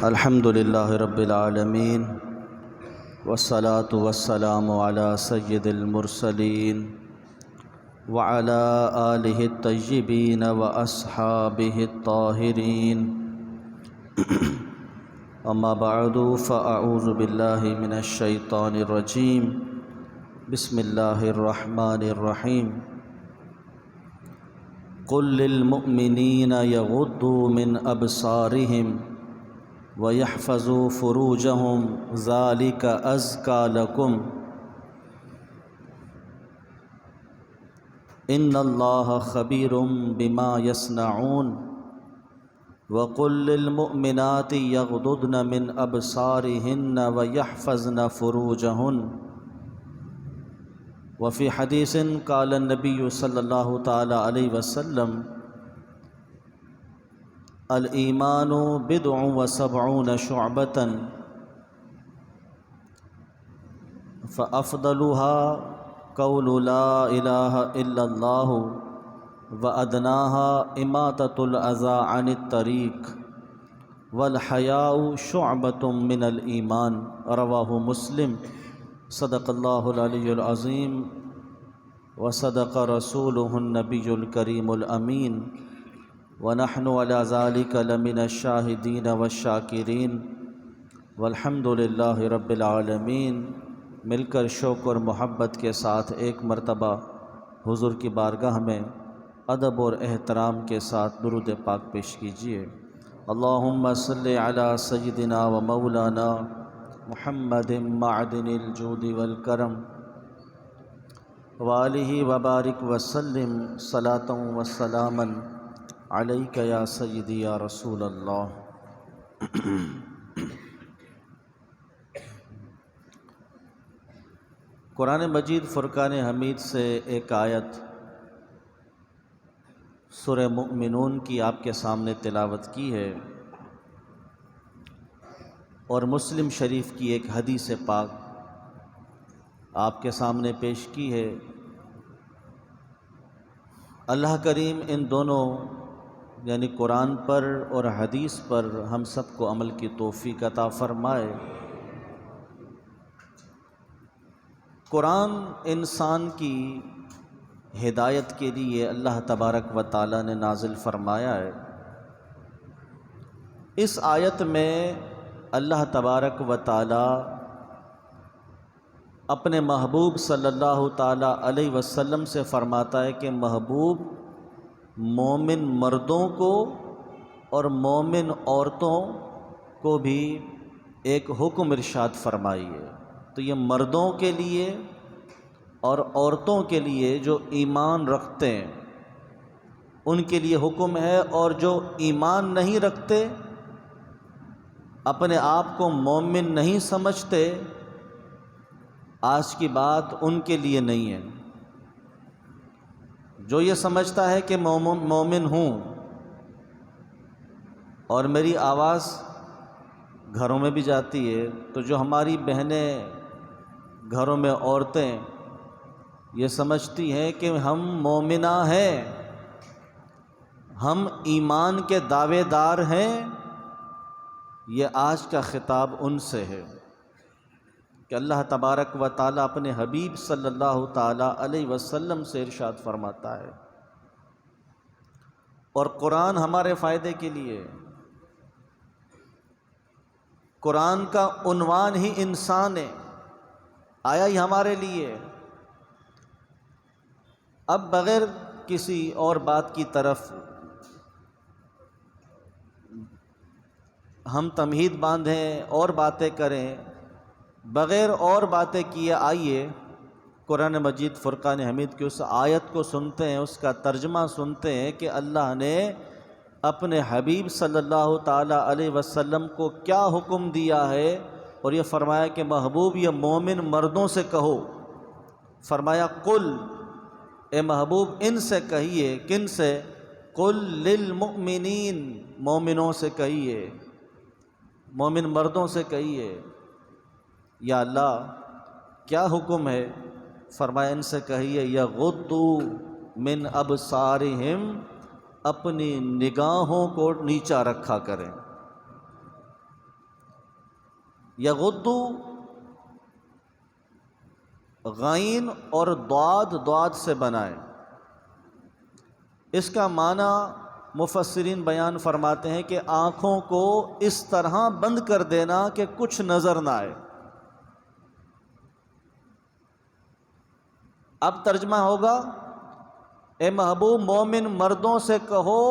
الحمد للہ رب العالمین والصلاة والسلام علی سید المرسلین وعلی آلہ الطیبین واصحابہ الطاہرین اما بعد فاعوذ باللہ من الشیطان الرجیم بسم اللہ الرحمن الرحیم قل للمؤمنین یغضوا من ابصارہم وَيَحْفَظُوا فُرُوجَهُمْ ذَلِكَ أَزْكَى لَكُمْ إِنَّ اللَّهَ خَبِيرٌ بِمَا يَصْنَعُونَ وَقُل لِّلْمُؤْمِنَاتِ يَغْضُضْنَ مِنْ أَبْصَارِهِنَّ وَيَحْفَظْنَ فُرُوجَهُنَّ وفي حديث قال النبي صلى الله تعالى عليه وسلم الایمان بضع وسبعون شعبة فافضلها قول لا اله الا الله وادناها اماطة الاذى عن الطريق والحیاء شعبة من الایمان رواه مسلم صدق اللہ العلی العظیم وصدق رسولہ النبی الکریم الامین ونحن على ذلك لمن الشاہدین والشاکرین والحمد للہ رب العالمین۔ مل کر شوق اور محبت کے ساتھ ایک مرتبہ حضور کی بارگاہ میں ادب اور احترام کے ساتھ درود پاک پیش کیجیے۔ اللہم صلی علی سیدنا و مولانا محمد معدن الجود والکرم وآلہ وبارک وسلم صلاۃ وسلاما علیک یا سیدی یا رسول اللہ۔ قرآن مجید فرقان حمید سے ایک آیت سورہ مؤمنون کی آپ کے سامنے تلاوت کی ہے اور مسلم شریف کی ایک حدیث پاک آپ کے سامنے پیش کی ہے۔ اللہ کریم ان دونوں یعنی قرآن پر اور حدیث پر ہم سب کو عمل کی توفیق عطا فرمائے۔ قرآن انسان کی ہدایت کے لیے اللہ تبارک و تعالی نے نازل فرمایا ہے۔ اس آیت میں اللہ تبارک و تعالی اپنے محبوب صلی اللہ تعالی علیہ وسلم سے فرماتا ہے کہ محبوب مومن مردوں کو اور مومن عورتوں کو بھی ایک حکم ارشاد فرمائیے۔ تو یہ مردوں کے لیے اور عورتوں کے لیے جو ایمان رکھتے ہیں ان کے لیے حکم ہے، اور جو ایمان نہیں رکھتے، اپنے آپ کو مومن نہیں سمجھتے، آج کی بات ان کے لیے نہیں ہے۔ جو یہ سمجھتا ہے کہ مومن ہوں اور میری آواز گھروں میں بھی جاتی ہے، تو جو ہماری بہنیں گھروں میں عورتیں یہ سمجھتی ہیں کہ ہم مومنہ ہیں، ہم ایمان کے دعوے دار ہیں، یہ آج کا خطاب ان سے ہے کہ اللہ تبارک و تعالیٰ اپنے حبیب صلی اللہ تعالیٰ علیہ وسلم سے ارشاد فرماتا ہے، اور قرآن ہمارے فائدے کے لیے۔ قرآن کا عنوان ہی انسان ہے، آیا ہی ہمارے لیے۔ اب بغیر کسی اور بات کی طرف ہم تمہید باندھیں اور باتیں کریں، بغیر اور باتیں کیے آئیے قرآن مجید فرقان حمید کی اس آیت کو سنتے ہیں، اس کا ترجمہ سنتے ہیں کہ اللہ نے اپنے حبیب صلی اللہ تعالیٰ علیہ وسلم کو کیا حکم دیا ہے، اور یہ فرمایا کہ محبوب یہ مومن مردوں سے کہو۔ فرمایا قل، اے محبوب ان سے کہیے، کن سے؟ قل للمؤمنین، مومنوں سے کہیے، مومن مردوں سے کہیے۔ یا اللہ کیا حکم ہے؟ فرمایا ان سے کہیے یغضوا من ابصارہم، اپنی نگاہوں کو نیچا رکھا کریں۔ یغدو غین اور ضاد سے بنائے. اس کا معنی مفسرین بیان فرماتے ہیں کہ آنکھوں کو اس طرح بند کر دینا کہ کچھ نظر نہ آئے. اب ترجمہ ہوگا، اے محبوب مومن مردوں سے کہو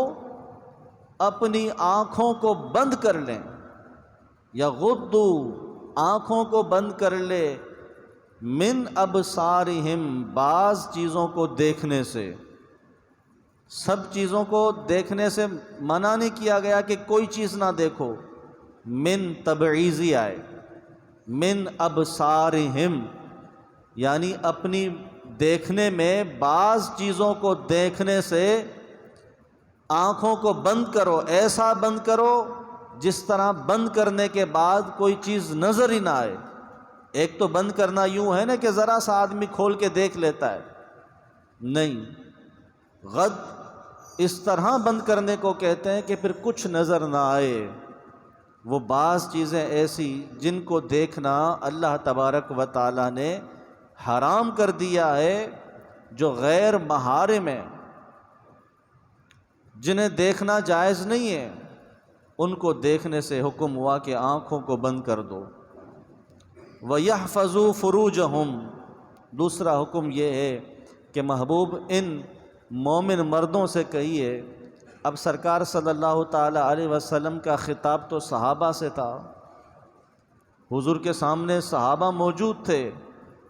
اپنی آنکھوں کو بند کر لیں. یغدو آنکھوں کو بند کر لے، من ابصارہم بعض چیزوں کو دیکھنے سے. سب چیزوں کو دیکھنے سے منع نہیں کیا گیا کہ کوئی چیز نہ دیکھو، من تبعیضی آئے. من ابصارہم یعنی اپنی دیکھنے میں بعض چیزوں کو دیکھنے سے آنکھوں کو بند کرو. ایسا بند کرو جس طرح بند کرنے کے بعد کوئی چیز نظر ہی نہ آئے. ایک تو بند کرنا یوں ہے نا کہ ذرا سا آدمی کھول کے دیکھ لیتا ہے، نہیں، غد اس طرح بند کرنے کو کہتے ہیں کہ پھر کچھ نظر نہ آئے. وہ بعض چیزیں ایسی جن کو دیکھنا اللہ تبارک و تعالی نے حرام کر دیا ہے، جو غیر محارم ہیں، جنہیں دیکھنا جائز نہیں ہے، ان کو دیکھنے سے حکم ہوا کہ آنکھوں کو بند کر دو. وَيَحْفَظُوا فُرُوجَهُمْ دوسرا حکم یہ ہے کہ محبوب ان مومن مردوں سے کہیے. اب سرکار صلی اللہ تعالی علیہ وسلم کا خطاب تو صحابہ سے تھا، حضور کے سامنے صحابہ موجود تھے،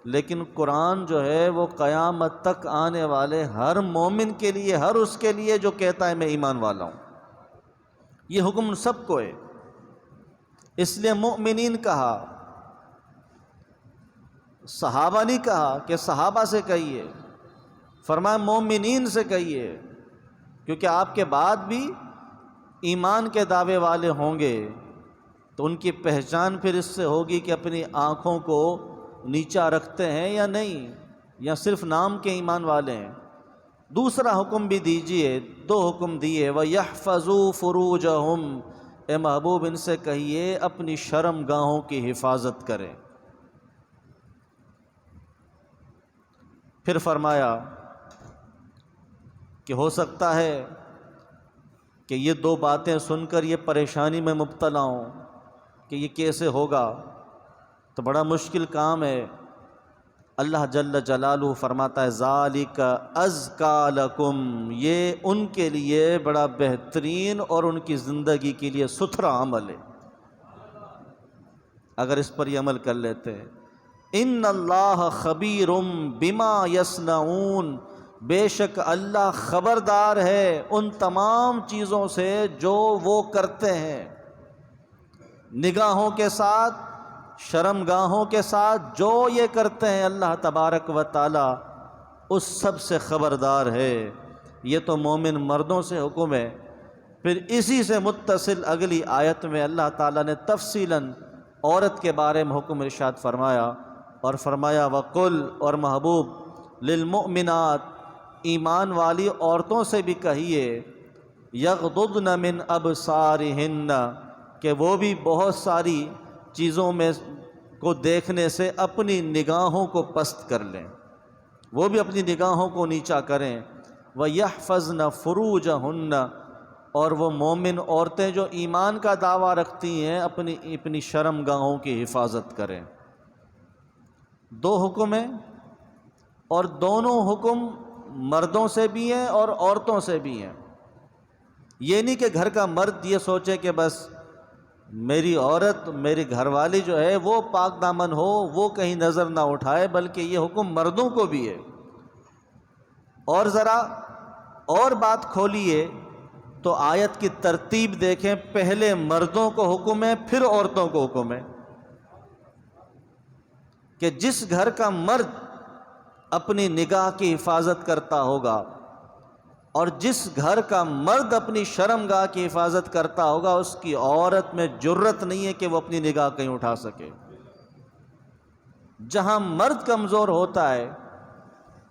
لیکن قرآن جو ہے وہ قیامت تک آنے والے ہر مومن کے لیے، ہر اس کے لیے جو کہتا ہے میں ایمان والا ہوں. یہ حکم سب کو ہے، اس لیے مؤمنین کہا، صحابہ نہیں کہا کہ صحابہ سے کہیے، فرمایا مومنین سے کہیے، کیونکہ آپ کے بعد بھی ایمان کے دعوے والے ہوں گے تو ان کی پہچان پھر اس سے ہوگی کہ اپنی آنکھوں کو نیچا رکھتے ہیں یا نہیں، یا صرف نام کے ایمان والے ہیں. دوسرا حکم بھی دیجئے، دو حکم دیے. وَيَحْفَظُوا فُرُوجَهُمْ اے محبوب ان سے کہیے اپنی شرم گاہوں کی حفاظت کریں. پھر فرمایا کہ ہو سکتا ہے کہ یہ دو باتیں سن کر یہ پریشانی میں مبتلا ہوں کہ یہ کیسے ہوگا، تو بڑا مشکل کام ہے. اللہ جل جلالہ فرماتا ہے ذالک ازکیٰ لکم، یہ ان کے لیے بڑا بہترین اور ان کی زندگی کے لیے ستھرا عمل ہے اگر اس پر یہ عمل کر لیتے ہیں. ان اللہ خبیر بما یصنعون، بے شک اللہ خبردار ہے ان تمام چیزوں سے جو وہ کرتے ہیں. نگاہوں کے ساتھ، شرم گاہوں کے ساتھ جو یہ کرتے ہیں اللہ تبارک و تعالی اس سب سے خبردار ہے. یہ تو مومن مردوں سے حکم ہے. پھر اسی سے متصل اگلی آیت میں اللہ تعالیٰ نے تفصیلاً عورت کے بارے میں حکم ارشاد فرمایا، اور فرمایا وقل، اور محبوب للمؤمنات ایمان والی عورتوں سے بھی کہیے، یغضضن من ابصارہن کہ وہ بھی بہت ساری چیزوں میں کو دیکھنے سے اپنی نگاہوں کو پست کر لیں، وہ بھی اپنی نگاہوں کو نیچا کریں. وَيَحْفَظْنَ فُرُوجَهُنَّ اور وہ مومن عورتیں جو ایمان کا دعویٰ رکھتی ہیں اپنی شرم گاہوں کی حفاظت کریں. دو حکم ہیں، اور دونوں حکم مردوں سے بھی ہیں اور عورتوں سے بھی ہیں. یہ نہیں کہ گھر کا مرد یہ سوچے کہ بس میری عورت، میری گھر والی جو ہے وہ پاک دامن ہو، وہ کہیں نظر نہ اٹھائے، بلکہ یہ حکم مردوں کو بھی ہے. اور ذرا اور بات کھولیے تو آیت کی ترتیب دیکھیں، پہلے مردوں کو حکم ہے پھر عورتوں کو حکم ہے. کہ جس گھر کا مرد اپنی نگاہ کی حفاظت کرتا ہوگا اور جس گھر کا مرد اپنی شرم گاہ کی حفاظت کرتا ہوگا، اس کی عورت میں جرت نہیں ہے کہ وہ اپنی نگاہ کہیں اٹھا سکے. جہاں مرد کمزور ہوتا ہے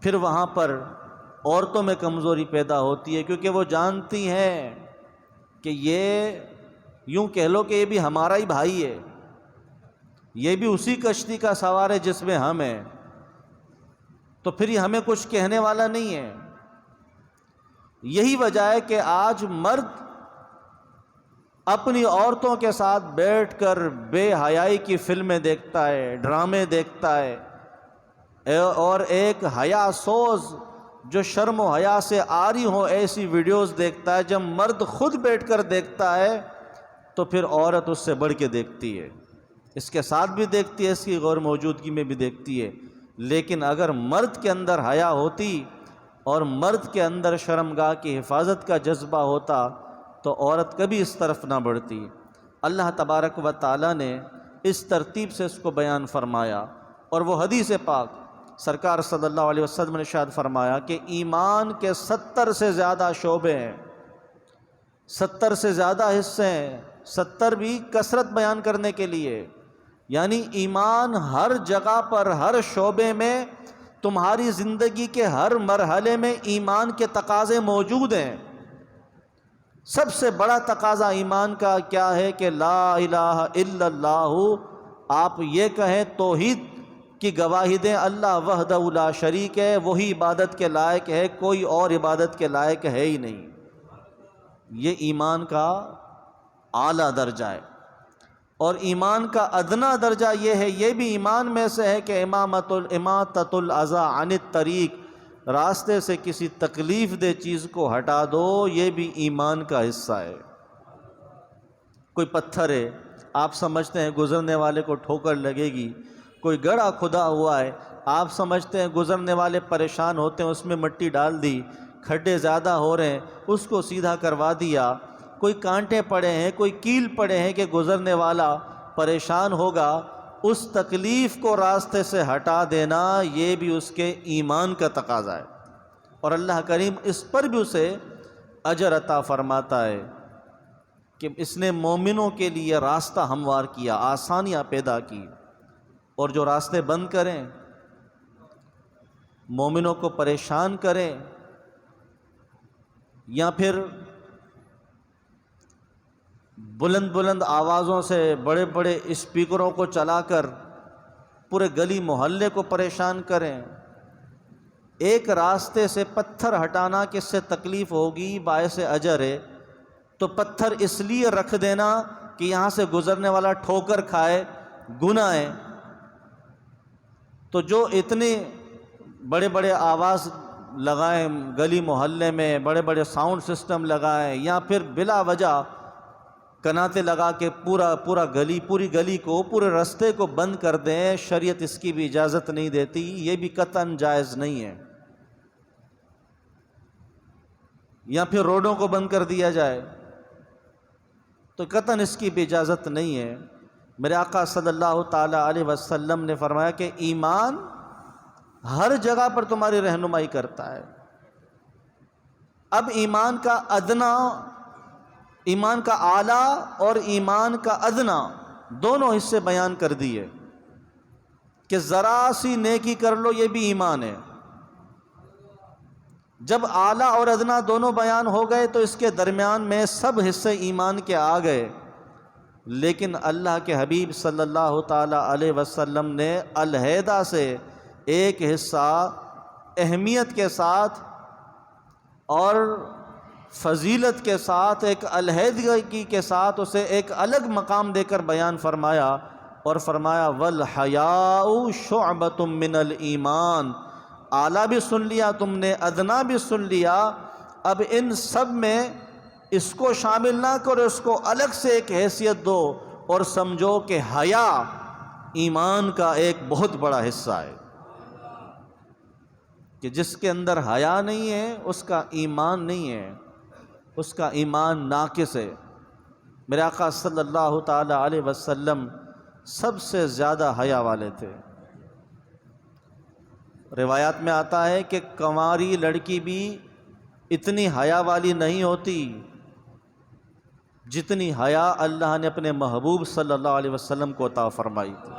پھر وہاں پر عورتوں میں کمزوری پیدا ہوتی ہے، کیونکہ وہ جانتی ہیں کہ یہ یوں کہہ لو کہ یہ بھی ہمارا ہی بھائی ہے، یہ بھی اسی کشتی کا سوار ہے جس میں ہم ہیں، تو پھر یہ ہمیں کچھ کہنے والا نہیں ہے۔ یہی وجہ ہے کہ آج مرد اپنی عورتوں کے ساتھ بیٹھ کر بے حیائی کی فلمیں دیکھتا ہے، ڈرامے دیکھتا ہے، اور ایک حیا سوز جو شرم و حیا سے عاری ہو ایسی ویڈیوز دیکھتا ہے۔ جب مرد خود بیٹھ کر دیکھتا ہے تو پھر عورت اس سے بڑھ کے دیکھتی ہے، اس کے ساتھ بھی دیکھتی ہے، اس کی غیر موجودگی میں بھی دیکھتی ہے۔ لیکن اگر مرد کے اندر حیا ہوتی اور مرد کے اندر شرمگاہ کی حفاظت کا جذبہ ہوتا تو عورت کبھی اس طرف نہ بڑھتی۔ اللہ تبارک و تعالیٰ نے اس ترتیب سے اس کو بیان فرمایا، اور وہ حدیث پاک سرکار صلی اللہ علیہ وسلم نے ارشاد فرمایا کہ ایمان کے 70 سے زیادہ شعبے ہیں، 70 سے زیادہ حصے ہیں، 70 بھی کثرت بیان کرنے کے لیے، یعنی ایمان ہر جگہ پر، ہر شعبے میں، تمہاری زندگی کے ہر مرحلے میں ایمان کے تقاضے موجود ہیں۔ سب سے بڑا تقاضا ایمان کا کیا ہے کہ لا الہ الا اللہ، آپ یہ کہیں، توحید کی گواہی دیں، اللہ وحدہ لا شریک ہے، وہی عبادت کے لائق ہے، کوئی اور عبادت کے لائق ہے ہی نہیں۔ یہ ایمان کا اعلیٰ درجہ ہے۔ اور ایمان کا ادنا درجہ یہ ہے، یہ بھی ایمان میں سے ہے کہ اماطۃ الاذی عن الطریق، راستے سے کسی تکلیف دہ چیز کو ہٹا دو، یہ بھی ایمان کا حصہ ہے۔ کوئی پتھر ہے، آپ سمجھتے ہیں گزرنے والے کو ٹھوکر لگے گی، کوئی گڑھا کھدا ہوا ہے، آپ سمجھتے ہیں گزرنے والے پریشان ہوتے ہیں، اس میں مٹی ڈال دی، کھڈے زیادہ ہو رہے ہیں، اس کو سیدھا کروا دیا، کوئی کانٹے پڑے ہیں، کوئی کیل پڑے ہیں کہ گزرنے والا پریشان ہوگا، اس تکلیف کو راستے سے ہٹا دینا، یہ بھی اس کے ایمان کا تقاضا ہے، اور اللہ کریم اس پر بھی اسے اجر عطا فرماتا ہے کہ اس نے مومنوں کے لیے راستہ ہموار کیا، آسانیاں پیدا کی، اور جو راستے بند کریں، مومنوں کو پریشان کریں، یا پھر بلند بلند آوازوں سے بڑے بڑے اسپیکروں کو چلا کر پورے گلی محلے کو پریشان کریں، ایک راستے سے پتھر ہٹانا کس سے تکلیف ہوگی، باعث اجر ہے، تو پتھر اس لیے رکھ دینا کہ یہاں سے گزرنے والا ٹھوکر کھائے، گناہ ہے۔ تو جو اتنے بڑے بڑے آواز لگائیں گلی محلے میں، بڑے بڑے ساؤنڈ سسٹم لگائیں، یا پھر بلا وجہ کناتے لگا کے پوری گلی کو، پورے رستے کو بند کر دیں، شریعت اس کی بھی اجازت نہیں دیتی، یہ بھی قطعاً جائز نہیں ہے۔ یا پھر روڈوں کو بند کر دیا جائے تو قطعاً اس کی بھی اجازت نہیں ہے۔ میرے آقا صلی اللہ تعالی علیہ وسلم نے فرمایا کہ ایمان ہر جگہ پر تمہاری رہنمائی کرتا ہے۔ اب ایمان کا ادنا، ایمان کا اعلیٰ اور ایمان کا ادنا دونوں حصے بیان کر دیے کہ ذرا سی نیکی کر لو، یہ بھی ایمان ہے۔ جب اعلیٰ اور ادنا دونوں بیان ہو گئے تو اس کے درمیان میں سب حصے ایمان کے آ گئے، لیکن اللہ کے حبیب صلی اللہ تعالی علیہ وسلم نے علیحدہ سے ایک حصہ اہمیت کے ساتھ اور فضیلت کے ساتھ، ایک علیحدگی کے ساتھ اسے ایک الگ مقام دے کر بیان فرمایا، اور فرمایا وَالْحَيَاءُ شُعْبَةٌ مِّنَ الْإِيمَانِ، اعلیٰ بھی سن لیا تم نے، ادنا بھی سن لیا، اب ان سب میں اس کو شامل نہ کرو، اس کو الگ سے ایک حیثیت دو، اور سمجھو کہ حیا ایمان کا ایک بہت بڑا حصہ ہے، کہ جس کے اندر حیا نہیں ہے اس کا ایمان نہیں ہے، اس کا ایمان ناقص ہے۔ میرے آقا صلی اللہ تعالی علیہ وسلم سب سے زیادہ حیا والے تھے۔ روایات میں آتا ہے کہ کنواری لڑکی بھی اتنی حیا والی نہیں ہوتی جتنی حیا اللہ نے اپنے محبوب صلی اللہ علیہ وسلم کو عطا فرمائی تھی۔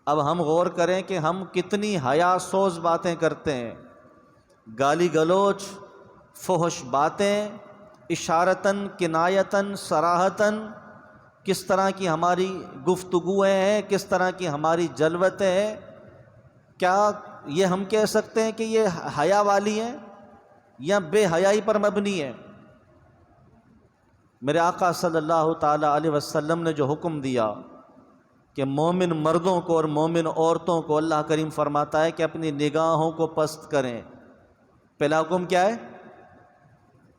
اب ہم غور کریں کہ ہم کتنی حیا سوز باتیں کرتے ہیں، گالی گلوچ، فحش باتیں، اشارتاً، کنایتاً، صراحتاً، کس طرح کی ہماری گفتگویں ہیں، کس طرح کی ہماری جلوتیں ہیں، کیا یہ ہم کہہ سکتے ہیں کہ یہ حیا والی ہیں یا بے حیائی پر مبنی ہے؟ میرے آقا صلی اللہ تعالی علیہ وسلم نے جو حکم دیا کہ مومن مردوں کو اور مومن عورتوں کو اللہ کریم فرماتا ہے کہ اپنی نگاہوں کو پست کریں۔ پہلا حکم کیا ہے؟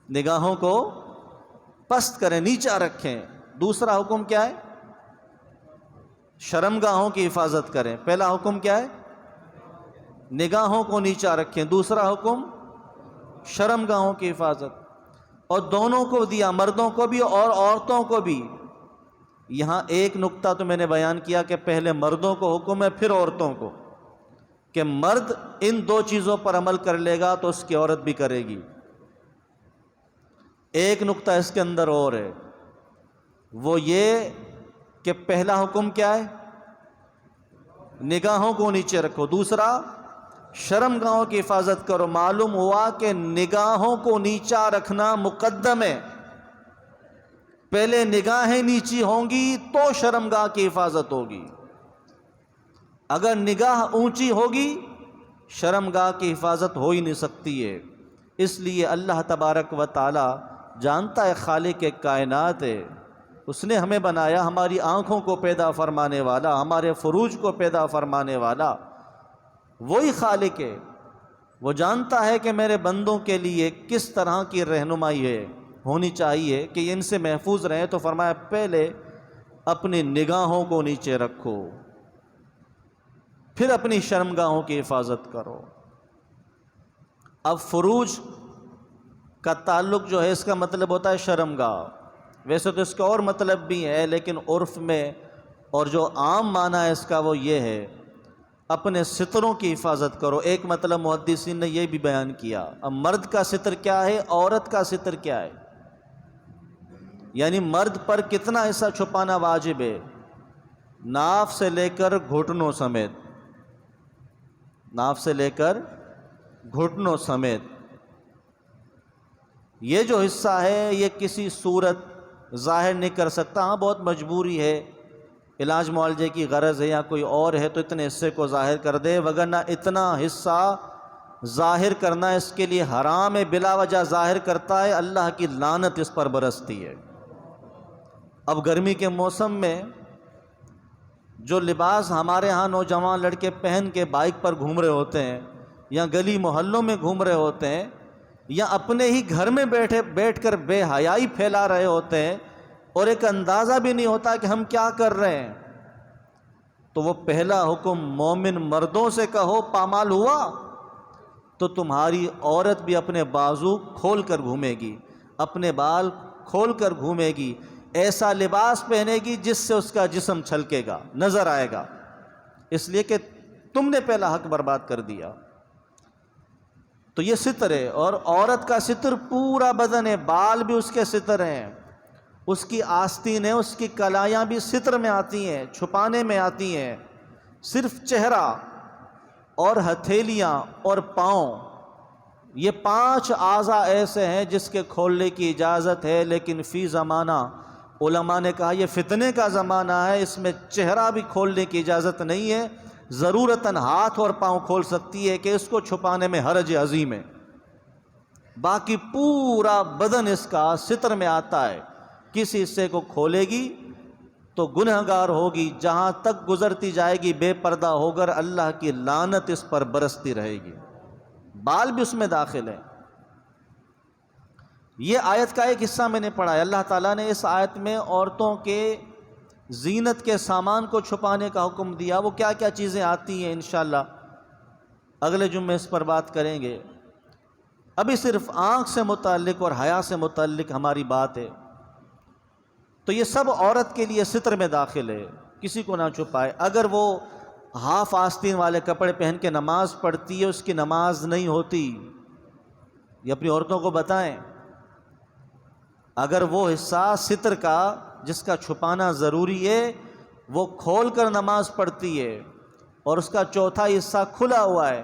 نگاہوں کو پست کریں، نیچا رکھیں۔ دوسرا حکم کیا ہے؟ شرمگاہوں کی حفاظت کریں۔ پہلا حکم کیا ہے؟ نگاہوں کو نیچا رکھیں۔ دوسرا حکم شرمگاہوں کی حفاظت، اور دونوں کو دیا، مردوں کو بھی اور عورتوں کو بھی۔ یہاں ایک نقطہ تو میں نے بیان کیا کہ پہلے مردوں کو حکم ہے، پھر عورتوں کو، کہ مرد ان دو چیزوں پر عمل کر لے گا تو اس کی عورت بھی کرے گی۔ ایک نقطہ اس کے اندر اور ہے، وہ یہ کہ پہلا حکم کیا ہے؟ نگاہوں کو نیچے رکھو۔ دوسرا شرمگاہوں کی حفاظت کرو۔ معلوم ہوا کہ نگاہوں کو نیچا رکھنا مقدم ہے۔ پہلے نگاہیں نیچی ہوں گی تو شرمگاہ کی حفاظت ہوگی۔ اگر نگاہ اونچی ہوگی شرمگاہ کی حفاظت ہو ہی نہیں سکتی ہے۔ اس لیے اللہ تبارک و تعالی جانتا ہے، خالق کائنات ہے، اس نے ہمیں بنایا، ہماری آنکھوں کو پیدا فرمانے والا، ہمارے فروج کو پیدا فرمانے والا وہی خالق ہے۔ وہ جانتا ہے کہ میرے بندوں کے لیے کس طرح کی رہنمائی ہے ہونی چاہیے کہ ان سے محفوظ رہیں، تو فرمایا پہلے اپنی نگاہوں کو نیچے رکھو، پھر اپنی شرمگاہوں کی حفاظت کرو۔ اب فروج کا تعلق جو ہے اس کا مطلب ہوتا ہے شرمگاہ، ویسے تو اس کا اور مطلب بھی ہے، لیکن عرف میں اور جو عام معنی ہے اس کا وہ یہ ہے اپنے ستروں کی حفاظت کرو۔ ایک مطلب محدثین نے یہ بھی بیان کیا۔ اب مرد کا ستر کیا ہے، عورت کا ستر کیا ہے؟ یعنی مرد پر کتنا حصہ چھپانا واجب ہے؟ ناف سے لے کر گھٹنوں سمیت، ناف سے لے کر گھٹنوں سمیت۔ یہ جو حصہ ہے یہ کسی صورت ظاہر نہیں کر سکتا، ہاں بہت مجبوری ہے، علاج معالجے کی غرض ہے یا کوئی اور ہے تو اتنے حصے کو ظاہر کر دے، وگرنہ اتنا حصہ ظاہر کرنا اس کے لیے حرام ہے، بلا وجہ ظاہر کرتا ہے اللہ کی لعنت اس پر برستی ہے۔ اب گرمی کے موسم میں جو لباس ہمارے ہاں نوجوان لڑکے پہن کے بائک پر گھوم رہے ہوتے ہیں یا گلی محلوں میں گھوم رہے ہوتے ہیں یا اپنے ہی گھر میں بیٹھ کر بے حیائی پھیلا رہے ہوتے ہیں اور ایک اندازہ بھی نہیں ہوتا کہ ہم کیا کر رہے ہیں، تو وہ پہلا حکم مومن مردوں سے کہو پامال ہوا تو تمہاری عورت بھی اپنے بازو کھول کر گھومے گی، اپنے بال کھول کر گھومے گی، ایسا لباس پہنے گی جس سے اس کا جسم چھلکے گا، نظر آئے گا، اس لیے کہ تم نے پہلا حق برباد کر دیا۔ تو یہ ستر ہے، اور عورت کا ستر پورا بدن ہے، بال بھی اس کے ستر ہیں، اس کی آستینیں، اس کی کلائیاں بھی ستر میں آتی ہیں، چھپانے میں آتی ہیں۔ صرف چہرہ اور ہتھیلیاں اور پاؤں، یہ 5 اعضاء ایسے ہیں جس کے کھولنے کی اجازت ہے، لیکن فی زمانہ علماء نے کہا یہ فتنے کا زمانہ ہے، اس میں چہرہ بھی کھولنے کی اجازت نہیں ہے، ضرورتاً ہاتھ اور پاؤں کھول سکتی ہے کہ اس کو چھپانے میں حرج عظیم ہے، باقی پورا بدن اس کا ستر میں آتا ہے۔ کسی حصے کو کھولے گی تو گنہگار ہوگی، جہاں تک گزرتی جائے گی بے پردہ ہو کر اللہ کی لعنت اس پر برستی رہے گی۔ بال بھی اس میں داخل ہیں۔ یہ آیت کا ایک حصہ میں نے پڑھا ہے، اللہ تعالیٰ نے اس آیت میں عورتوں کے زینت کے سامان کو چھپانے کا حکم دیا۔ وہ کیا کیا چیزیں آتی ہیں انشاءاللہ اگلے جمعے اس پر بات کریں گے۔ ابھی صرف آنکھ سے متعلق اور حیا سے متعلق ہماری بات ہے، تو یہ سب عورت کے لیے ستر میں داخل ہے، کسی کو نہ چھپائے۔ اگر وہ ہاف آستین والے کپڑے پہن کے نماز پڑھتی ہے، اس کی نماز نہیں ہوتی، یہ اپنی عورتوں کو بتائیں۔ اگر وہ حصہ ستر کا جس کا چھپانا ضروری ہے وہ کھول کر نماز پڑھتی ہے اور اس کا چوتھا حصہ کھلا ہوا ہے،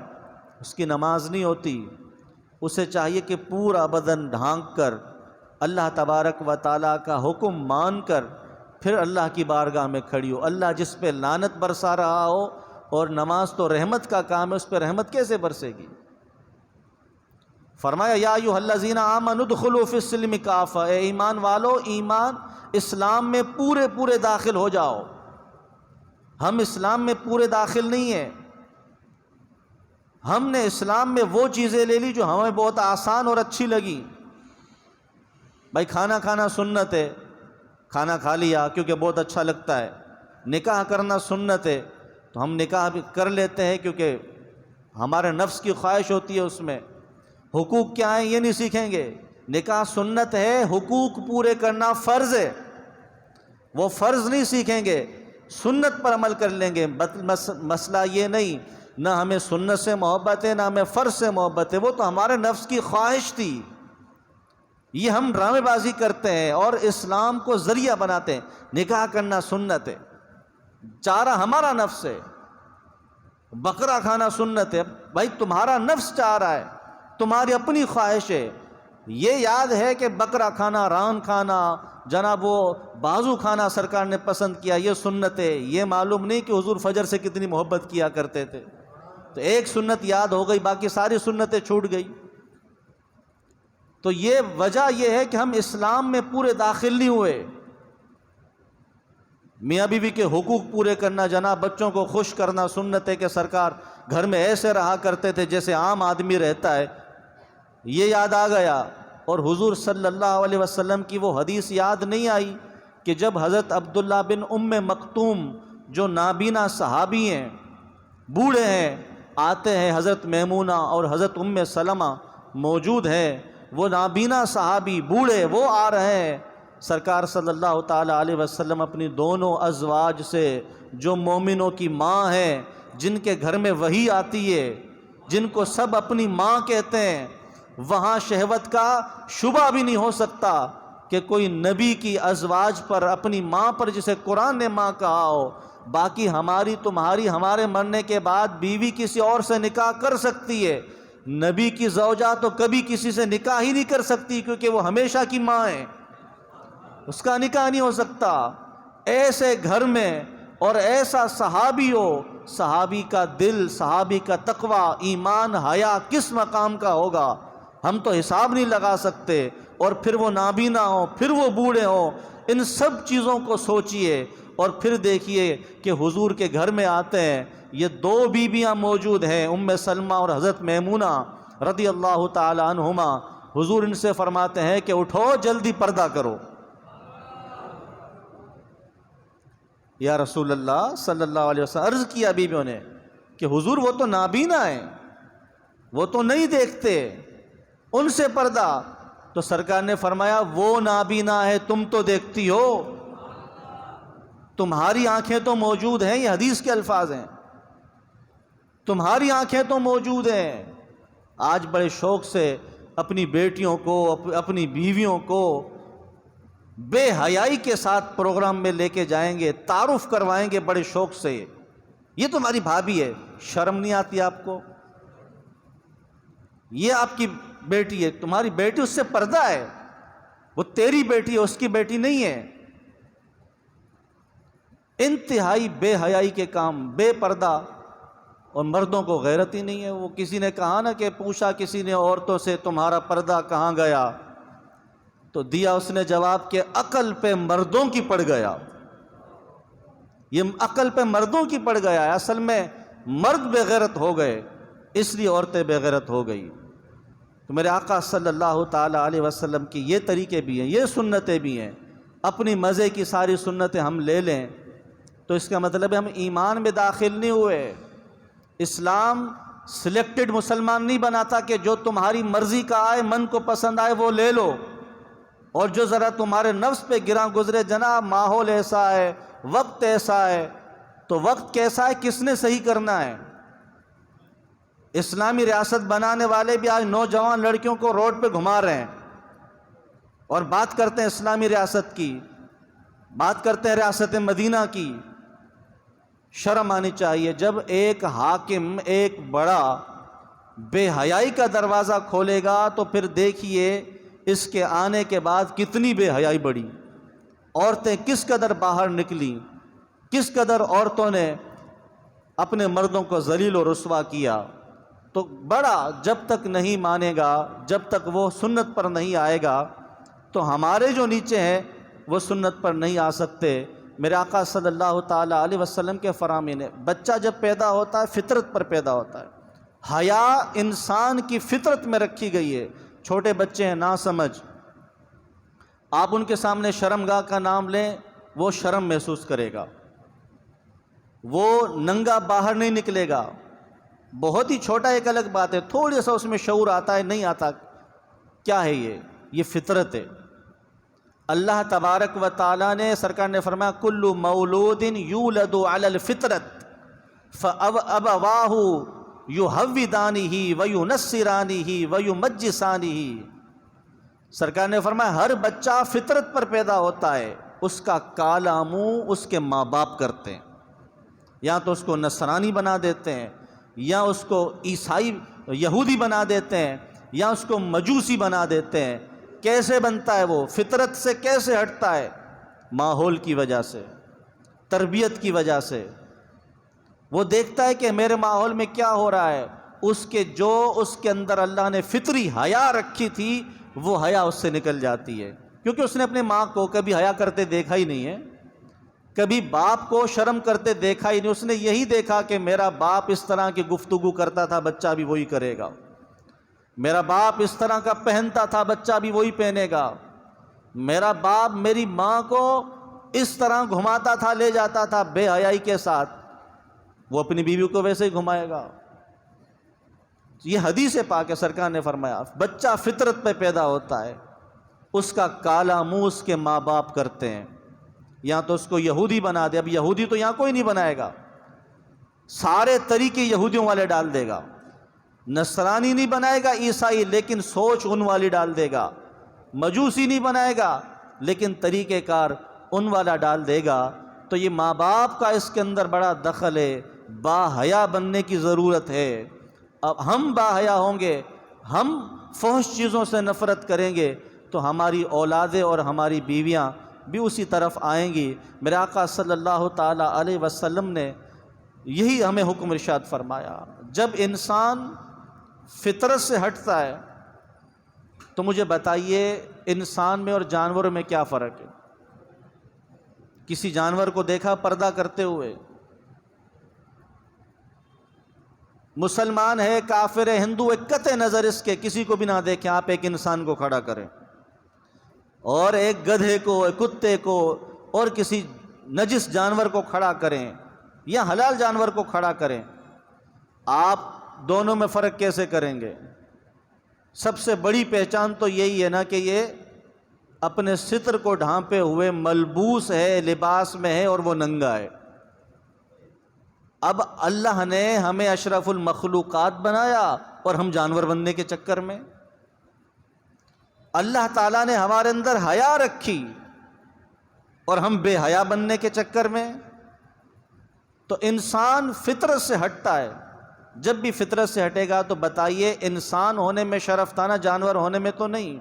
اس کی نماز نہیں ہوتی۔ اسے چاہیے کہ پورا بدن ڈھانک کر اللہ تبارک و تعالیٰ کا حکم مان کر پھر اللہ کی بارگاہ میں کھڑی ہو. اللہ جس پہ لعنت برسا رہا ہو، اور نماز تو رحمت کا کام ہے، اس پہ رحمت کیسے برسے گی؟ فرمایا یا ایھا الذین آمنوا ادخلوا فی السلم کافہ، اے ایمان والو، ایمان اسلام میں پورے پورے داخل ہو جاؤ. ہم اسلام میں پورے داخل نہیں ہیں. ہم نے اسلام میں وہ چیزیں لے لی جو ہمیں بہت آسان اور اچھی لگی. بھائی کھانا کھانا سنت ہے، کھانا کھا لیا کیونکہ بہت اچھا لگتا ہے. نکاح کرنا سنت ہے تو ہم نکاح بھی کر لیتے ہیں کیونکہ ہمارے نفس کی خواہش ہوتی ہے اس میں. حقوق کیا ہیں یہ نہیں سیکھیں گے. نکاح سنت ہے، حقوق پورے کرنا فرض ہے. وہ فرض نہیں سیکھیں گے، سنت پر عمل کر لیں گے. مسئلہ یہ نہیں، نہ ہمیں سنت سے محبت ہے نہ ہمیں فرض سے محبت ہے، وہ تو ہمارے نفس کی خواہش تھی. یہ ہم ڈرامے بازی کرتے ہیں اور اسلام کو ذریعہ بناتے ہیں. نکاح کرنا سنت ہے، چارہ ہمارا نفس ہے. بکرا کھانا سنت ہے، بھائی تمہارا نفس چاہ رہا ہے، تمہاری اپنی خواہش ہے. یہ یاد ہے کہ بکرا کھانا، ران کھانا، جناب وہ بازو کھانا سرکار نے پسند کیا، یہ سنت ہے. یہ معلوم نہیں کہ حضور فجر سے کتنی محبت کیا کرتے تھے. تو ایک سنت یاد ہو گئی، باقی ساری سنتیں چھوٹ گئی. تو یہ وجہ یہ ہے کہ ہم اسلام میں پورے داخل نہیں ہوئے. میاں بیوی کے حقوق پورے کرنا، جناب بچوں کو خوش کرنا سنت ہے کہ سرکار گھر میں ایسے رہا کرتے تھے جیسے عام آدمی رہتا ہے. یہ یاد آ گیا. اور حضور صلی اللہ علیہ وسلم کی وہ حدیث یاد نہیں آئی کہ جب حضرت عبداللہ بن ام مکتوم جو نابینا صحابی ہیں، بوڑھے ہیں، آتے ہیں، حضرت میمونہ اور حضرت ام سلمہ موجود ہیں، وہ نابینا صحابی بوڑھے وہ آ رہے ہیں. سرکار صلی اللہ تعالیٰ علیہ وسلم اپنی دونوں ازواج سے، جو مومنوں کی ماں ہیں، جن کے گھر میں وحی آتی ہے، جن کو سب اپنی ماں کہتے ہیں، وہاں شہوت کا شبہ بھی نہیں ہو سکتا کہ کوئی نبی کی ازواج پر، اپنی ماں پر جسے قرآن نے ماں کہا ہو. باقی ہماری تمہاری ہمارے مرنے کے بعد بیوی کسی اور سے نکاح کر سکتی ہے، نبی کی زوجہ تو کبھی کسی سے نکاح ہی نہیں کر سکتی کیونکہ وہ ہمیشہ کی ماں ہے، اس کا نکاح نہیں ہو سکتا. ایسے گھر میں اور ایسا صحابی ہو، صحابی کا دل، صحابی کا تقوی، ایمان، حیا کس مقام کا ہوگا ہم تو حساب نہیں لگا سکتے. اور پھر وہ نابینا ہوں، پھر وہ بوڑھے ہوں. ان سب چیزوں کو سوچئے اور پھر دیکھیے کہ حضور کے گھر میں آتے ہیں. یہ دو بیویاں موجود ہیں، ام سلمہ اور حضرت میمونہ رضی اللہ تعالی عنہما. حضور ان سے فرماتے ہیں کہ اٹھو جلدی پردہ کرو. یا رسول اللہ صلی اللہ علیہ وسلم، عرض کیا بیویوں نے کہ حضور وہ تو نابینا ہیں، وہ تو نہیں دیکھتے، ان سے پردہ. تو سرکار نے فرمایا وہ نابینا ہے، تم تو دیکھتی ہو، تمہاری آنکھیں تو موجود ہیں. یہ حدیث کے الفاظ ہیں، تمہاری آنکھیں تو موجود ہیں. آج بڑے شوق سے اپنی بیٹیوں کو، اپنی بیویوں کو بے حیائی کے ساتھ پروگرام میں لے کے جائیں گے، تعارف کروائیں گے بڑے شوق سے. یہ تمہاری بھابھی ہے، شرم نہیں آتی آپ کو؟ یہ آپ کی بیٹی ہے، تمہاری بیٹی، اس سے پردہ ہے، وہ تیری بیٹی ہے، اس کی بیٹی نہیں ہے. انتہائی بے حیائی کے کام، بے پردہ. اور مردوں کو غیرت ہی نہیں ہے. وہ کسی نے کہا نا کہ پوچھا کسی نے عورتوں سے تمہارا پردہ کہاں گیا، تو دیا اس نے جواب کہ عقل پہ مردوں کی پڑ گیا. یہ عقل پہ مردوں کی پڑ گیا ہے. اصل میں مرد بے غیرت ہو گئے، اس لیے عورتیں بے غیرت ہو گئی. تو میرے آقا صلی اللہ تعالیٰ علیہ وسلم کی یہ طریقے بھی ہیں، یہ سنتیں بھی ہیں. اپنی مزے کی ساری سنتیں ہم لے لیں تو اس کا مطلب ہے ہم ایمان میں داخل نہیں ہوئے. اسلام سلیکٹڈ مسلمان نہیں بناتا کہ جو تمہاری مرضی کا آئے، من کو پسند آئے وہ لے لو، اور جو ذرا تمہارے نفس پہ گراں گزرے، جناب ماحول ایسا ہے، وقت ایسا ہے. تو وقت کیسا ہے، کس نے صحیح کرنا ہے؟ اسلامی ریاست بنانے والے بھی آج نوجوان لڑکیوں کو روڈ پہ گھما رہے ہیں اور بات کرتے ہیں اسلامی ریاست کی، بات کرتے ہیں ریاست مدینہ کی. شرم آنی چاہیے. جب ایک حاکم، ایک بڑا بے حیائی کا دروازہ کھولے گا تو پھر دیکھیے اس کے آنے کے بعد کتنی بے حیائی بڑھی. عورتیں کس قدر باہر نکلیں، کس قدر عورتوں نے اپنے مردوں کو ذلیل و رسوا کیا، تو بڑا جب تک نہیں مانے گا، جب تک وہ سنت پر نہیں آئے گا، تو ہمارے جو نیچے ہیں وہ سنت پر نہیں آ سکتے۔ میرے آقا صلی اللہ تعالیٰ علیہ وسلم کے فرامین ہے، بچہ جب پیدا ہوتا ہے فطرت پر پیدا ہوتا ہے۔ حیا انسان کی فطرت میں رکھی گئی ہے۔ چھوٹے بچے ہیں نا سمجھ، آپ ان کے سامنے شرمگاہ کا نام لیں، وہ شرم محسوس کرے گا، وہ ننگا باہر نہیں نکلے گا۔ بہت ہی چھوٹا ایک الگ بات ہے، تھوڑی سا اس میں شعور آتا ہے نہیں آتا، کیا ہے یہ فطرت ہے۔ اللہ تبارک و تعالیٰ نے، سرکار نے فرمایا کل مولود یولد علی الفطرت فابواہ یہودانہ وینصرانہ ویمجسانہ۔ سرکار نے فرمایا ہر بچہ فطرت پر پیدا ہوتا ہے، اس کا کالا منہ اس کے ماں باپ کرتے ہیں، یا تو اس کو نصرانی بنا دیتے ہیں، یا اس کو عیسائی یہودی بنا دیتے ہیں، یا اس کو مجوسی بنا دیتے ہیں۔ کیسے بنتا ہے وہ؟ فطرت سے کیسے ہٹتا ہے؟ ماحول کی وجہ سے، تربیت کی وجہ سے۔ وہ دیکھتا ہے کہ میرے ماحول میں کیا ہو رہا ہے، اس کے اندر اللہ نے فطری حیا رکھی تھی، وہ حیا اس سے نکل جاتی ہے، کیونکہ اس نے اپنے ماں کو کبھی حیا کرتے دیکھا ہی نہیں ہے، کبھی باپ کو شرم کرتے دیکھا ہی نہیں۔ اس نے یہی دیکھا کہ میرا باپ اس طرح کی گفتگو کرتا تھا، بچہ بھی وہی کرے گا، میرا باپ اس طرح کا پہنتا تھا، بچہ بھی وہی پہنے گا، میرا باپ میری ماں کو اس طرح گھماتا تھا، لے جاتا تھا بے حیائی کے ساتھ، وہ اپنی بیوی کو ویسے ہی گھمائے گا۔ یہ حدیث پاک ہے، سرکار نے فرمایا بچہ فطرت پہ پیدا ہوتا ہے، اس کا کالا منہ اس کے ماں باپ کرتے ہیں، یا تو اس کو یہودی بنا دے۔ اب یہودی تو یہاں کوئی نہیں بنائے گا، سارے طریقے یہودیوں والے ڈال دے گا، نصرانی نہیں بنائے گا عیسائی، لیکن سوچ ان والی ڈال دے گا، مجوسی نہیں بنائے گا لیکن طریقہ کار ان والا ڈال دے گا۔ تو یہ ماں باپ کا اس کے اندر بڑا دخل ہے، با حیا بننے کی ضرورت ہے۔ اب ہم با حیا ہوں گے، ہم فحش چیزوں سے نفرت کریں گے، تو ہماری اولادیں اور ہماری بیویاں بھی اسی طرف آئیں گی۔ میرے آقا صلی اللہ تعالیٰ علیہ وسلم نے یہی ہمیں حکم ارشاد فرمایا، جب انسان فطرت سے ہٹتا ہے تو مجھے بتائیے انسان میں اور جانوروں میں کیا فرق ہے؟ کسی جانور کو دیکھا پردہ کرتے ہوئے؟ مسلمان ہے، کافر ہے، ہندو ہے، قطع نظر اس کے کسی کو بھی نہ دیکھیں، آپ ایک انسان کو کھڑا کریں اور ایک گدھے کو، ایک کتے کو اور کسی نجس جانور کو کھڑا کریں یا حلال جانور کو کھڑا کریں، آپ دونوں میں فرق کیسے کریں گے؟ سب سے بڑی پہچان تو یہی ہے نا کہ یہ اپنے ستر کو ڈھانپے ہوئے ملبوس ہے، لباس میں ہے اور وہ ننگا ہے۔ اب اللہ نے ہمیں اشرف المخلوقات بنایا اور ہم جانور بننے کے چکر میں، اللہ تعالیٰ نے ہمارے اندر حیا رکھی اور ہم بے حیا بننے کے چکر میں۔ تو انسان فطرت سے ہٹتا ہے، جب بھی فطرت سے ہٹے گا تو بتائیے انسان ہونے میں شرف تھا نا، جانور ہونے میں تو نہیں۔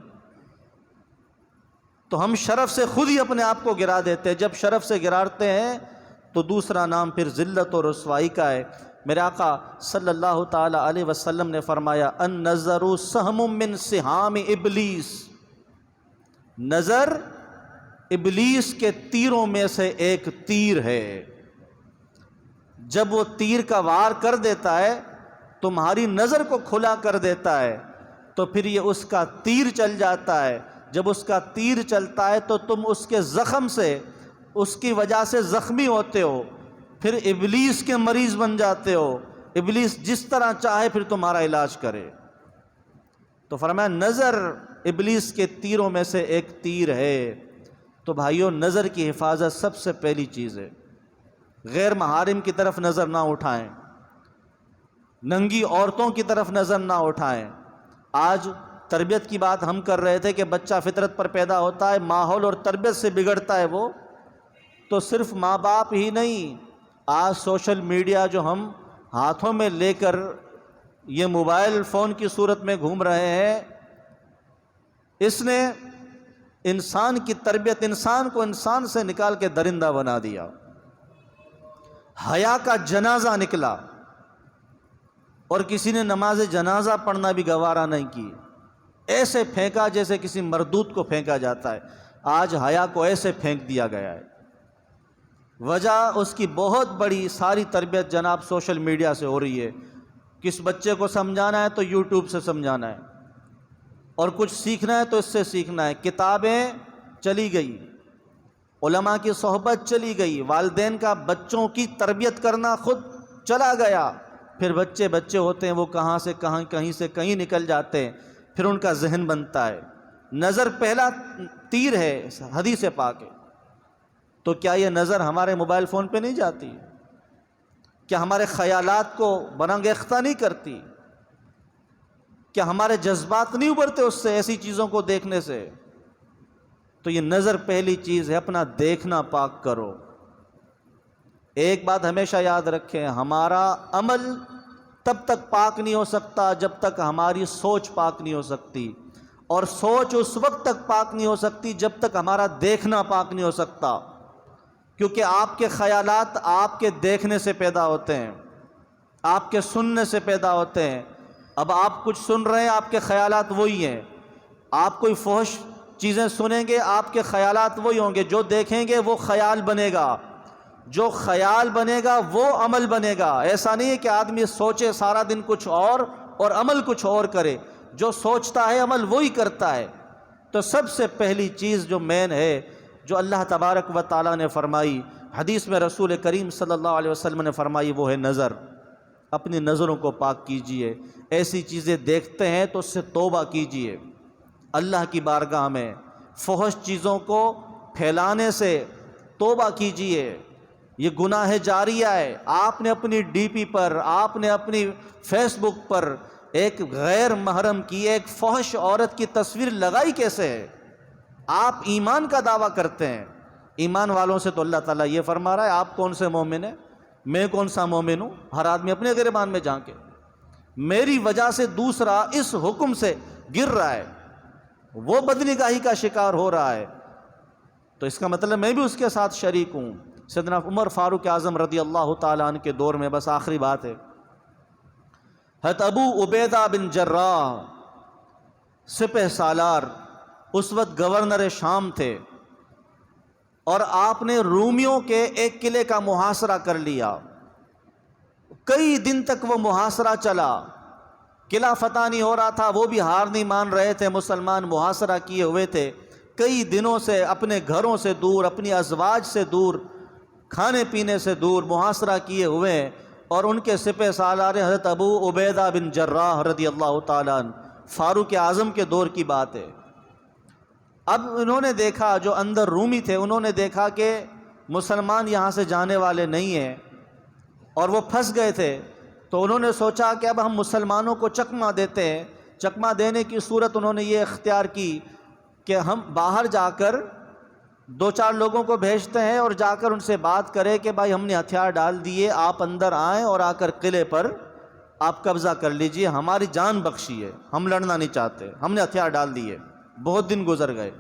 تو ہم شرف سے خود ہی اپنے آپ کو گرا دیتے ہیں، جب شرف سے گراتے ہیں تو دوسرا نام پھر ذلت اور رسوائی کا ہے۔ میرے آقا صلی اللہ تعالی علیہ وسلم نے فرمایا النظر سہم من سہام ابلیس، نظر ابلیس کے تیروں میں سے ایک تیر ہے، جب وہ تیر کا وار کر دیتا ہے تمہاری نظر کو کھلا کر دیتا ہے تو پھر یہ اس کا تیر چل جاتا ہے، جب اس کا تیر چلتا ہے تو تم اس کے زخم سے، اس کی وجہ سے زخمی ہوتے ہو، پھر ابلیس کے مریض بن جاتے ہو، ابلیس جس طرح چاہے پھر تمہارا علاج کرے۔ تو فرمایا نظر ابلیس کے تیروں میں سے ایک تیر ہے۔ تو بھائیوں نظر کی حفاظت سب سے پہلی چیز ہے، غیر محارم کی طرف نظر نہ اٹھائیں، ننگی عورتوں کی طرف نظر نہ اٹھائیں۔ آج تربیت کی بات ہم کر رہے تھے کہ بچہ فطرت پر پیدا ہوتا ہے، ماحول اور تربیت سے بگڑتا ہے وہ، تو صرف ماں باپ ہی نہیں، آج سوشل میڈیا جو ہم ہاتھوں میں لے کر یہ موبائل فون کی صورت میں گھوم رہے ہیں، اس نے انسان کی تربیت انسان کو انسان سے نکال کے درندہ بنا دیا۔ حیا کا جنازہ نکلا اور کسی نے نماز جنازہ پڑھنا بھی گوارا نہیں کی، ایسے پھینکا جیسے کسی مردود کو پھینکا جاتا ہے۔ آج حیا کو ایسے پھینک دیا گیا ہے۔ وجہ اس کی بہت بڑی، ساری تربیت جناب سوشل میڈیا سے ہو رہی ہے۔ کس بچے کو سمجھانا ہے تو یوٹیوب سے سمجھانا ہے، اور کچھ سیکھنا ہے تو اس سے سیکھنا ہے۔ کتابیں چلی گئی، علماء کی صحبت چلی گئی، والدین کا بچوں کی تربیت کرنا خود چلا گیا۔ پھر بچے ہوتے ہیں وہ کہاں سے کہاں، کہیں سے کہیں نکل جاتے ہیں، پھر ان کا ذہن بنتا ہے۔ نظر پہلا تیر ہے، حدیث پاک ہے۔ تو کیا یہ نظر ہمارے موبائل فون پہ نہیں جاتی؟ کیا ہمارے خیالات کو برانگیختہ نہیں کرتی؟ کیا ہمارے جذبات نہیں ابھرتے اس سے، ایسی چیزوں کو دیکھنے سے؟ تو یہ نظر پہلی چیز ہے، اپنا دیکھنا پاک کرو۔ ایک بات ہمیشہ یاد رکھیں، ہمارا عمل تب تک پاک نہیں ہو سکتا جب تک ہماری سوچ پاک نہیں ہو سکتی، اور سوچ اس وقت تک پاک نہیں ہو سکتی جب تک ہمارا دیکھنا پاک نہیں ہو سکتا، کیونکہ آپ کے خیالات آپ کے دیکھنے سے پیدا ہوتے ہیں، آپ کے سننے سے پیدا ہوتے ہیں۔ اب آپ کچھ سن رہے ہیں، آپ کے خیالات وہی ہیں۔ آپ کوئی فحش چیزیں سنیں گے، آپ کے خیالات وہی ہوں گے۔ جو دیکھیں گے وہ خیال بنے گا، جو خیال بنے گا وہ عمل بنے گا۔ ایسا نہیں ہے کہ آدمی سوچے سارا دن کچھ اور عمل کچھ اور کرے۔ جو سوچتا ہے عمل وہی کرتا ہے۔ تو سب سے پہلی چیز جو مین ہے، جو اللہ تبارک و تعالیٰ نے فرمائی، حدیث میں رسول کریم صلی اللہ علیہ وسلم نے فرمائی، وہ ہے نظر۔ اپنی نظروں کو پاک کیجئے۔ ایسی چیزیں دیکھتے ہیں تو اس سے توبہ کیجئے اللہ کی بارگاہ میں۔ فحش چیزوں کو پھیلانے سے توبہ کیجئے، یہ گناہ جاریہ ہے۔ آپ نے اپنی ڈی پی پر، آپ نے اپنی فیس بک پر ایک غیر محرم کی، ایک فحش عورت کی تصویر لگائی کیسے ہے؟ آپ ایمان کا دعویٰ کرتے ہیں۔ ایمان والوں سے تو اللہ تعالیٰ یہ فرما رہا ہے، آپ کون سے مومن ہیں، میں کون سا مومن ہوں؟ ہر آدمی اپنے گریبان میں جھانکے۔ میری وجہ سے دوسرا اس حکم سے گر رہا ہے، وہ بدنگاہی کا شکار ہو رہا ہے، تو اس کا مطلب میں بھی اس کے ساتھ شریک ہوں۔ سیدنا عمر فاروق اعظم رضی اللہ تعالیٰ عنہ کے دور میں، بس آخری بات ہے، حضرت ابو عبیدہ بن جراح سپہ سالار، اس وقت گورنر شام تھے، اور آپ نے رومیوں کے ایک قلعے کا محاصرہ کر لیا۔ کئی دن تک وہ محاصرہ چلا، قلعہ فتح نہیں ہو رہا تھا، وہ بھی ہار نہیں مان رہے تھے، مسلمان محاصرہ کیے ہوئے تھے، کئی دنوں سے اپنے گھروں سے دور، اپنی ازواج سے دور، کھانے پینے سے دور محاصرہ کیے ہوئے ہیں، اور ان کے سپہ سالار حضرت ابو عبیدہ بن جراح رضی اللہ تعالیٰ عنہ، فاروق اعظم کے دور کی بات ہے۔ اب انہوں نے دیکھا، جو اندر رومی تھے، انہوں نے دیکھا کہ مسلمان یہاں سے جانے والے نہیں ہیں، اور وہ پھنس گئے تھے، تو انہوں نے سوچا کہ اب ہم مسلمانوں کو چکمہ دیتے ہیں۔ چکمہ دینے کی صورت انہوں نے یہ اختیار کی کہ ہم باہر جا کر دو چار لوگوں کو بھیجتے ہیں، اور جا کر ان سے بات کرے کہ بھائی ہم نے ہتھیار ڈال دیے، آپ اندر آئیں اور آ کر قلعے پر آپ قبضہ کر لیجئے، ہماری جان بخشیے، ہم لڑنا نہیں چاہتے، ہم نے ہتھیار ڈال دیے۔ بہت دن گزر گئے،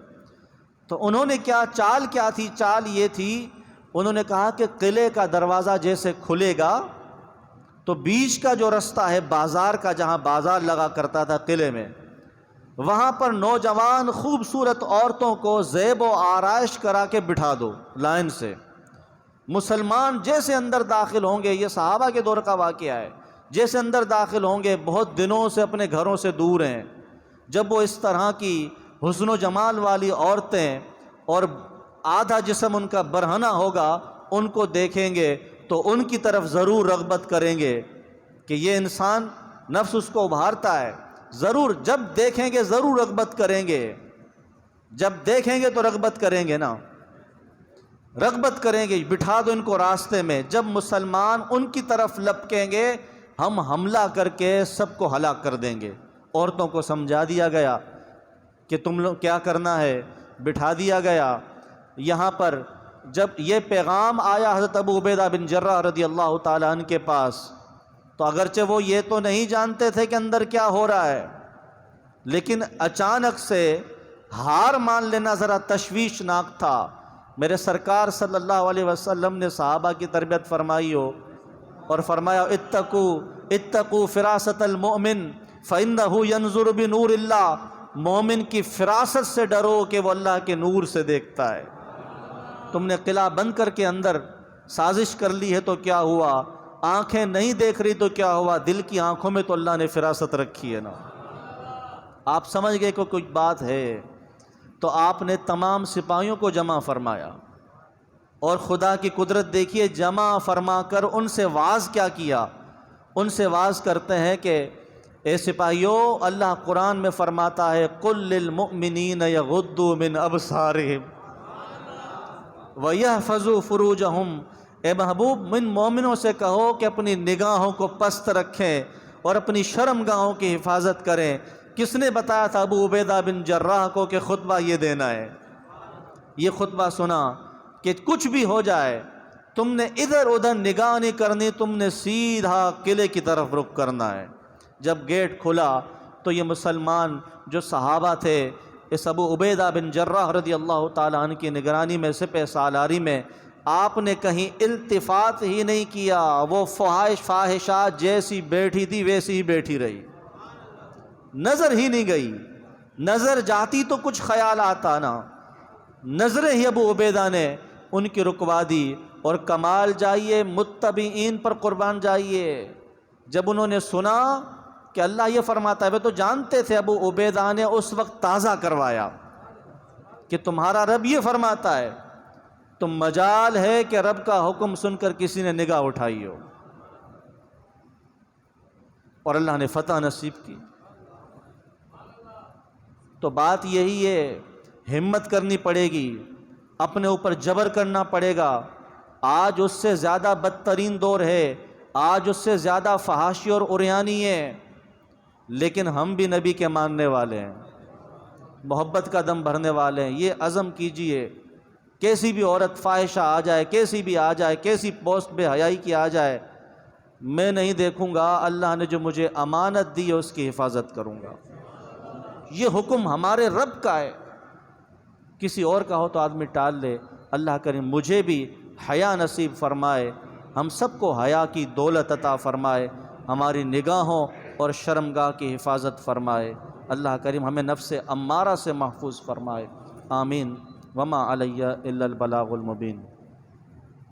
تو انہوں نے چال کیا تھی؟ چال یہ تھی، انہوں نے کہا کہ قلعے کا دروازہ جیسے کھلے گا تو بیچ کا جو رستہ ہے بازار کا، جہاں بازار لگا کرتا تھا قلعے میں، وہاں پر نوجوان خوبصورت عورتوں کو زیب و آرائش کرا کے بٹھا دو لائن سے۔ مسلمان جیسے اندر داخل ہوں گے، یہ صحابہ کے دور کا واقعہ ہے، جیسے اندر داخل ہوں گے، بہت دنوں سے اپنے گھروں سے دور ہیں، جب وہ اس طرح کی حسن و جمال والی عورتیں اور آدھا جسم ان کا برہنہ ہوگا، ان کو دیکھیں گے تو ان کی طرف ضرور رغبت کریں گے کہ یہ انسان، نفس اس کو ابھارتا ہے، ضرور جب دیکھیں گے ضرور رغبت کریں گے، جب دیکھیں گے تو رغبت کریں گے نا، رغبت کریں گے، بٹھا دو ان کو راستے میں۔ جب مسلمان ان کی طرف لپکیں گے، ہم حملہ کر کے سب کو ہلاک کر دیں گے۔ عورتوں کو سمجھا دیا گیا کہ تم لوگ کیا کرنا ہے، بٹھا دیا گیا۔ یہاں پر جب یہ پیغام آیا حضرت ابو عبیدہ بن جراح رضی اللہ تعالیٰ عنہ کے پاس، تو اگرچہ وہ یہ تو نہیں جانتے تھے کہ اندر کیا ہو رہا ہے، لیکن اچانک سے ہار مان لینا ذرا تشویشناک تھا۔ میرے سرکار صلی اللہ علیہ وسلم نے صحابہ کی تربیت فرمائی ہو اور فرمایا اتقوا فراست المؤمن فإنہ ینظر بنور اللہ، مومن کی فراست سے ڈرو کہ وہ اللہ کے نور سے دیکھتا ہے۔ تم نے قلعہ بند کر کے اندر سازش کر لی ہے تو کیا ہوا، آنکھیں نہیں دیکھ رہی تو کیا ہوا، دل کی آنکھوں میں تو اللہ نے فراست رکھی ہے نا۔ آپ سمجھ گئے کہ کوئی بات ہے، تو آپ نے تمام سپاہیوں کو جمع فرمایا اور خدا کی قدرت دیکھیے، جمع فرما کر ان سے واعظ کیا کیا، ان سے واعظ کرتے ہیں کہ اے سپاہیوں، اللہ قرآن میں فرماتا ہے قُل لِّلْمُؤْمِنِينَ يَغُضُّوا مِنْ أَبْصَارِهِمْ وَيَحْفَظُوا فُرُوجَهُمْ، اے محبوب ان مومنوں سے کہو کہ اپنی نگاہوں کو پست رکھیں اور اپنی شرمگاہوں کی حفاظت کریں۔ کس نے بتایا تھا ابو عبیدہ بن جراح کو کہ خطبہ یہ دینا ہے؟ یہ خطبہ سنا کہ کچھ بھی ہو جائے تم نے ادھر ادھر نگاہ نہیں کرنی، تم نے سیدھا قلعے کی طرف رخ کرنا ہے۔ جب گیٹ کھلا تو یہ مسلمان جو صحابہ تھے اس ابو عبیدہ بن جراح رضی اللہ تعالیٰ عنہ کی نگرانی میں سپہ سالاری میں آپ نے کہیں التفات ہی نہیں کیا، وہ فاحشات جیسی بیٹھی تھی ویسی ہی بیٹھی رہی، نظر ہی نہیں گئی۔ نظر جاتی تو کچھ خیال آتا نا، نظریں ہی ابو عبیدہ نے ان کی رکوا دی۔ اور کمال جائیے متبعین پر قربان جائیے، جب انہوں نے سنا کہ اللہ یہ فرماتا ہے، وہ تو جانتے تھے، ابو عبیدہ نے اس وقت تازہ کروایا کہ تمہارا رب یہ فرماتا ہے، تم مجال ہے کہ رب کا حکم سن کر کسی نے نگاہ اٹھائی ہو، اور اللہ نے فتح نصیب کی۔ تو بات یہی ہے، ہمت کرنی پڑے گی، اپنے اوپر جبر کرنا پڑے گا۔ آج اس سے زیادہ بدترین دور ہے، آج اس سے زیادہ فحاشی اور عریانی ہے، لیکن ہم بھی نبی کے ماننے والے ہیں، محبت کا دم بھرنے والے ہیں۔ یہ عزم کیجئے، کیسی بھی عورت فاحشہ آ جائے، کیسی بھی آ جائے، کیسی پوسٹ بے حیائی کی آ جائے، میں نہیں دیکھوں گا، اللہ نے جو مجھے امانت دی ہے اس کی حفاظت کروں گا۔ یہ حکم ہمارے رب کا ہے، کسی اور کا ہو تو آدمی ٹال لے۔ اللہ کریم مجھے بھی حیا نصیب فرمائے، ہم سب کو حیا کی دولت عطا فرمائے، ہماری نگاہوں اور شرمگاہ کی حفاظت فرمائے۔ اللہ کریم ہمیں نفس امارہ سے محفوظ فرمائے، آمین۔ وما علیہ الا البلاغ المبین۔